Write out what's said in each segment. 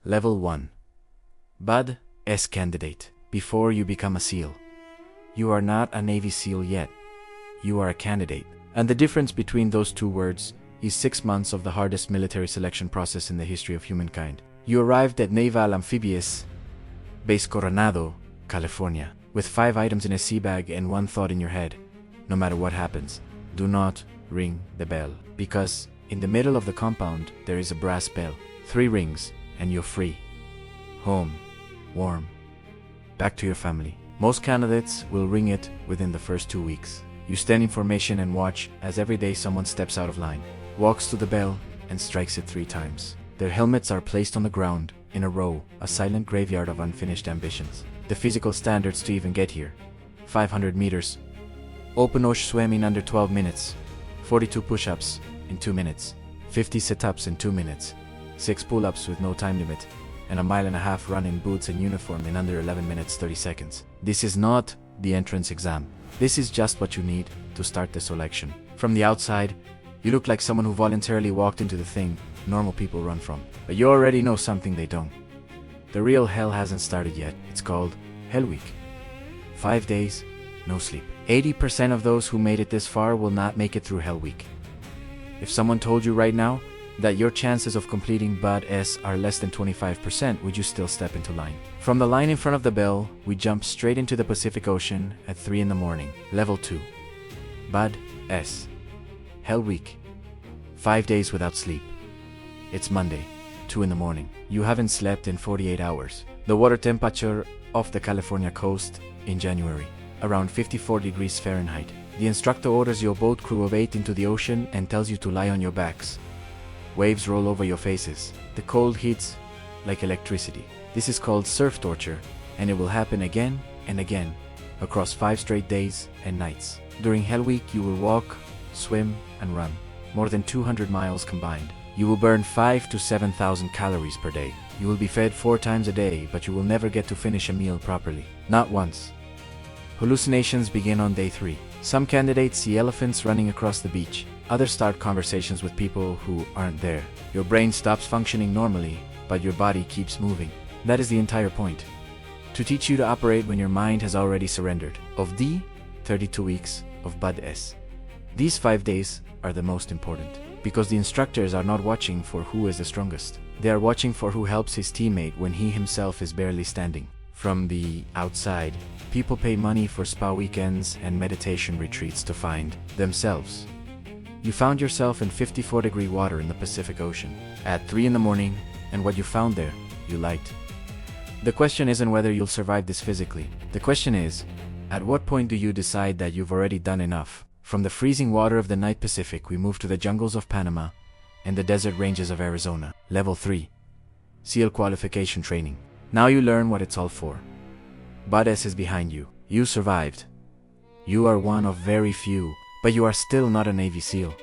Level 1. Bud S candidate. Before you become a SEAL, you are not a Navy SEAL yet. You are a candidate. And the difference between those two words is 6 months of the hardest military selection process in the history of humankind. You arrived at Naval Amphibious Base Coronado, California, with 5 items in a sea bag and one thought in your head. No matter what happens, do not ring the bell. Because in the middle of the compound, there is a brass bell. 3 rings, and you're free. Home, warm, back to your family. Most candidates will ring it within the first 2 weeks. You stand in formation and watch as every day someone steps out of line, walks to the bell, and strikes it 3 times. Their helmets are placed on the ground, in a row, a silent graveyard of unfinished ambitions. The physical standards to even get here: 500 meters, open ocean swim in under 12 minutes, 42 push-ups in 2 minutes, 50 sit-ups in 2 minutes, 6 pull-ups with no time limit, and a 1.5 mile run in boots and uniform in under 11 minutes 30 seconds. This is not the entrance exam. This is just what you need to start the selection. From the outside, you look like someone who voluntarily walked into the thing normal people run from. But you already know something they don't. The real hell hasn't started yet. It's called Hell Week. 5 days, no sleep. 80% of those who made it this far will not make it through Hell Week. If someone told you right now that your chances of completing Bud S are less than 25%, would you still step into line? From the line in front of the bell, we jump straight into the Pacific Ocean at 3 in the morning. Level 2. Bud S. Hell Week. 5 days without sleep. It's Monday, 2 in the morning. You haven't slept in 48 hours. The water temperature off the California coast in January, around 54 degrees Fahrenheit. The instructor orders your boat crew of 8 into the ocean and tells you to lie on your backs. Waves roll over your faces. The cold hits like electricity. This is called surf torture, and it will happen again and again, across 5 straight days and nights. During Hell Week, you will walk, swim, and run, more than 200 miles combined. You will burn 5,000 to 7,000 calories per day. You will be fed 4 times a day, but you will never get to finish a meal properly. Not once. Hallucinations begin on day 3. Some candidates see elephants running across the beach. Others start conversations with people who aren't there. Your brain stops functioning normally, but your body keeps moving. That is the entire point. To teach you to operate when your mind has already surrendered. Of the 32 weeks of Bud S, these 5 days are the most important. Because the instructors are not watching for who is the strongest. They are watching for who helps his teammate when he himself is barely standing. From the outside, people pay money for spa weekends and meditation retreats to find themselves. You found yourself in 54-degree water in the Pacific Ocean at 3 in the morning, and what you found there, you liked. The question isn't whether you'll survive this physically. The question is, at what point do you decide that you've already done enough? From the freezing water of the night Pacific, we move to the jungles of Panama and the desert ranges of Arizona. Level 3. SEAL Qualification Training. Now you learn what it's all for. Bud S is behind you. You survived. You are one of very few, but you are still not a Navy SEAL.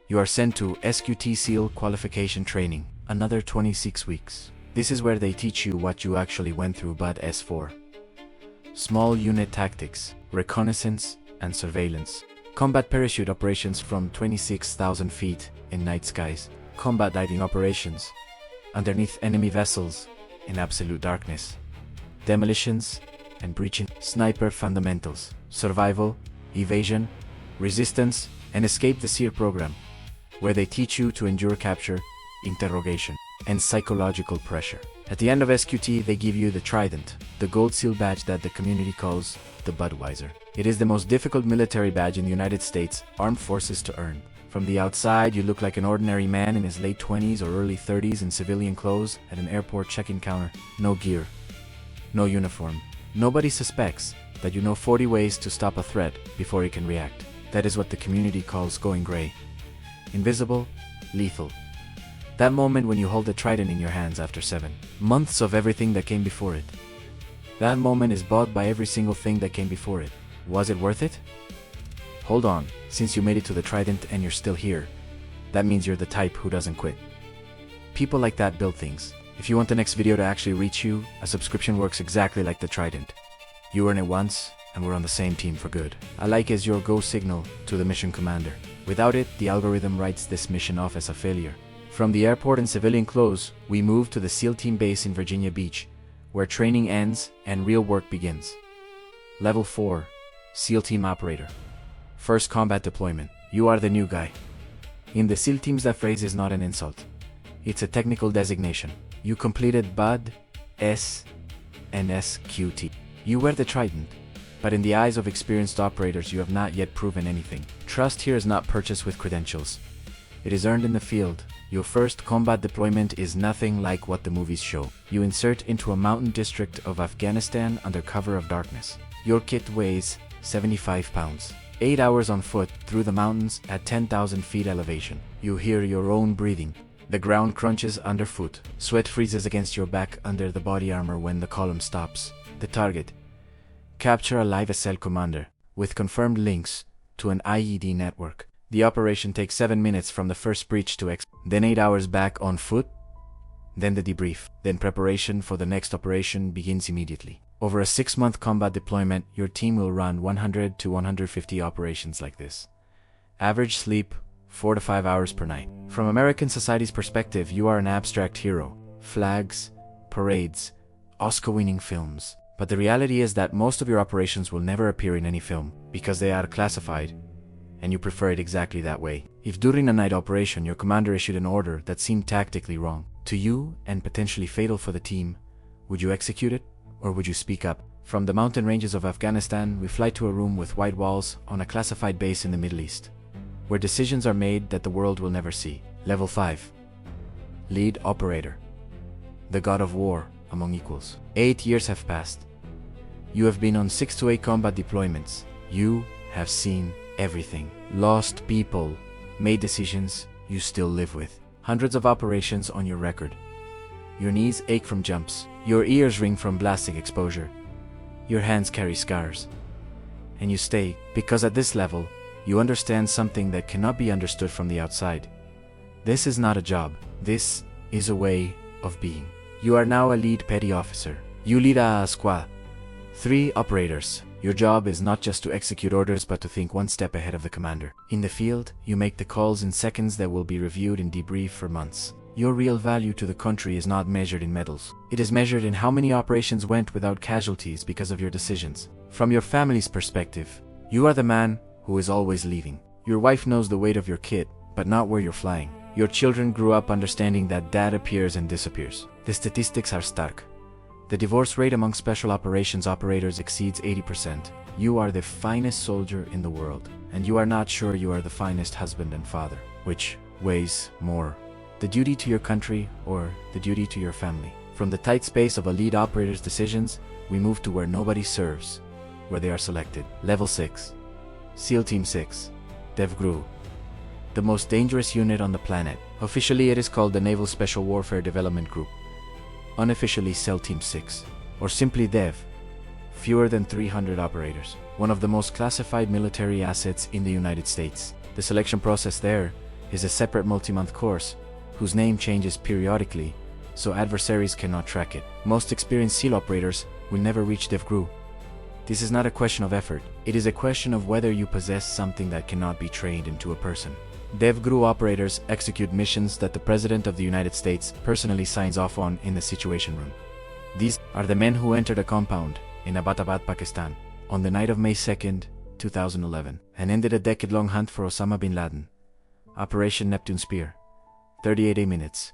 You are sent to SQT SEAL Qualification Training, another 26 weeks. This is where they teach you what you actually went through Bud S for. Small unit tactics, reconnaissance, and surveillance. Combat parachute operations from 26,000 feet in night skies. Combat diving operations underneath enemy vessels in absolute darkness. Demolitions and breaching. Sniper fundamentals. Survival, evasion, resistance, and escape the SEAL program, where they teach you to endure capture, interrogation, and psychological pressure. At the end of SQT, they give you the Trident, the gold seal badge that the community calls the Budweiser. It is the most difficult military badge in the United States Armed Forces to earn. From the outside, you look like an ordinary man in his late 20s or early 30s in civilian clothes at an airport check-in counter. No gear, no uniform. Nobody suspects that you know 40 ways to stop a threat before you can react. That is what the community calls going gray. Invisible, lethal. That moment when you hold the Trident in your hands after 7 months of everything that came before it. That moment is bought by every single thing that came before it. Was it worth it? Hold on, since you made it to the Trident and you're still here, that means you're the type who doesn't quit. People like that build things. If you want the next video to actually reach you, a subscription works exactly like the Trident. You earn it once, and we're on the same team for good. A like is your go signal to the mission commander. Without it, the algorithm writes this mission off as a failure. From the airport in civilian clothes, we move to the SEAL Team base in Virginia Beach, where training ends and real work begins. Level 4, SEAL Team Operator. First combat deployment. You are the new guy. In the SEAL teams, that phrase is not an insult. It's a technical designation. You completed BUD, S, and SQT. You wear the Trident, but in the eyes of experienced operators you have not yet proven anything. Trust here is not purchased with credentials. It is earned in the field. Your first combat deployment is nothing like what the movies show. You insert into a mountain district of Afghanistan under cover of darkness. Your kit weighs 75 pounds. 8 hours on foot through the mountains at 10,000 feet elevation. You hear your own breathing. The ground crunches underfoot. Sweat freezes against your back under the body armor when the column stops. The target. Capture a live SL commander, with confirmed links to an IED network. The operation takes 7 minutes from the first breach to then 8 hours back on foot, then the debrief. Then preparation for the next operation begins immediately. Over a 6-month combat deployment, your team will run 100 to 150 operations like this. Average sleep, 4 to 5 hours per night. From American society's perspective, you are an abstract hero. Flags, parades, Oscar-winning films. But the reality is that most of your operations will never appear in any film, because they are classified, and you prefer it exactly that way. If during a night operation your commander issued an order that seemed tactically wrong to you and potentially fatal for the team, would you execute it? Or would you speak up? From the mountain ranges of Afghanistan, we fly to a room with white walls on a classified base in the Middle East, where decisions are made that the world will never see. Level 5. Lead Operator. The God of War among equals. 8 years have passed. You have been on 6 to 8 combat deployments. You have seen everything. Lost people, made decisions you still live with. Hundreds of operations on your record. Your knees ache from jumps. Your ears ring from blasting exposure. Your hands carry scars. And you stay, because at this level, you understand something that cannot be understood from the outside. This is not a job. This is a way of being. You are now a lead petty officer. You lead a squad. 3 operators. Your job is not just to execute orders but to think one step ahead of the commander. In the field, you make the calls in seconds that will be reviewed in debrief for months. Your real value to the country is not measured in medals. It is measured in how many operations went without casualties because of your decisions. From your family's perspective, you are the man who is always leaving. Your wife knows the weight of your kit, but not where you're flying. Your children grew up understanding that dad appears and disappears. The statistics are stark. The divorce rate among special operations operators exceeds 80%. You are the finest soldier in the world, and you are not sure you are the finest husband and father. Which weighs more? The duty to your country or the duty to your family? From the tight space of a lead operator's decisions, we move to where nobody serves, where they are selected. Level 6. SEAL Team 6. DEVGRU. The most dangerous unit on the planet. Officially it is called the Naval Special Warfare Development Group. Unofficially SEAL Team 6, or simply DEV. Fewer than 300 operators. One of the most classified military assets in the United States. The selection process there is a separate multi-month course, whose name changes periodically, so adversaries cannot track it. Most experienced SEAL operators will never reach DEVGRU. This is not a question of effort, it is a question of whether you possess something that cannot be trained into a person. DEVGRU operators execute missions that the President of the United States personally signs off on in the Situation Room. These are the men who entered a compound in Abbottabad, Pakistan, on the night of May 2nd, 2011, and ended a decade-long hunt for Osama bin Laden. Operation Neptune Spear. 38 minutes.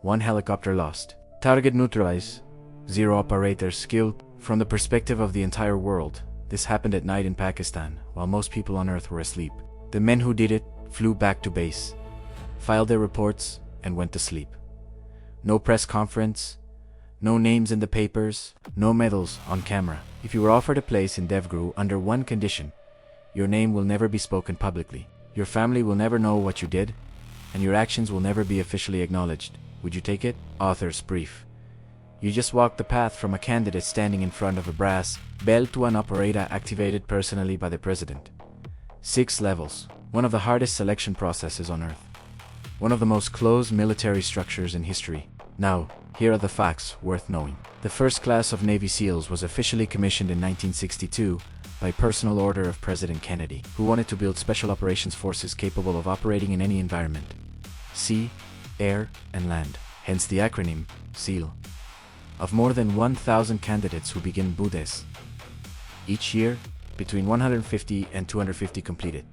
1 helicopter lost. Target neutralized. 0 operators killed. From the perspective of the entire world, this happened at night in Pakistan, while most people on Earth were asleep. The men who did it flew back to base, filed their reports, and went to sleep. No press conference, no names in the papers, no medals on camera. If you were offered a place in DEVGRU under one condition, your name will never be spoken publicly. Your family will never know what you did, and your actions will never be officially acknowledged. Would you take it? Author's brief. You just walk the path from a candidate standing in front of a brass bell to an operator activated personally by the President. 6 levels. One of the hardest selection processes on Earth. One of the most closed military structures in history. Now, here are the facts worth knowing. The first class of Navy SEALs was officially commissioned in 1962 by personal order of President Kennedy, who wanted to build special operations forces capable of operating in any environment. Sea, air, and land, hence the acronym SEAL. Of more than 1,000 candidates who begin BUDES each year, between 150 and 250 completed.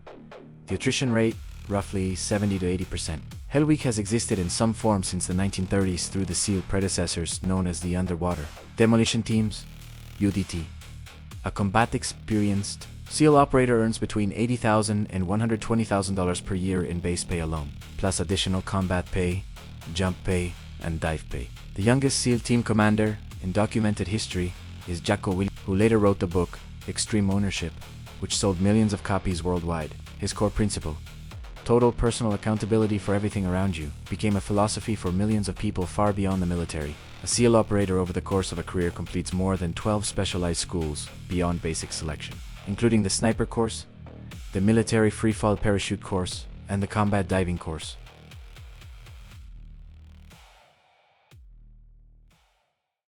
The attrition rate, roughly 70 to 80%. Hell Week has existed in some form since the 1930s through the SEAL predecessors known as the Underwater Demolition Teams, UDT. A combat-experienced SEAL operator earns between $80,000 and $120,000 per year in base pay alone, plus additional combat pay, jump pay, and dive pay. The youngest SEAL team commander in documented history is Jocko Willink, who later wrote the book Extreme Ownership, which sold millions of copies worldwide. His core principle, total personal accountability for everything around you, became a philosophy for millions of people far beyond the military. A SEAL operator over the course of a career completes more than 12 specialized schools beyond basic selection, including the sniper course, the military freefall parachute course, and the combat diving course.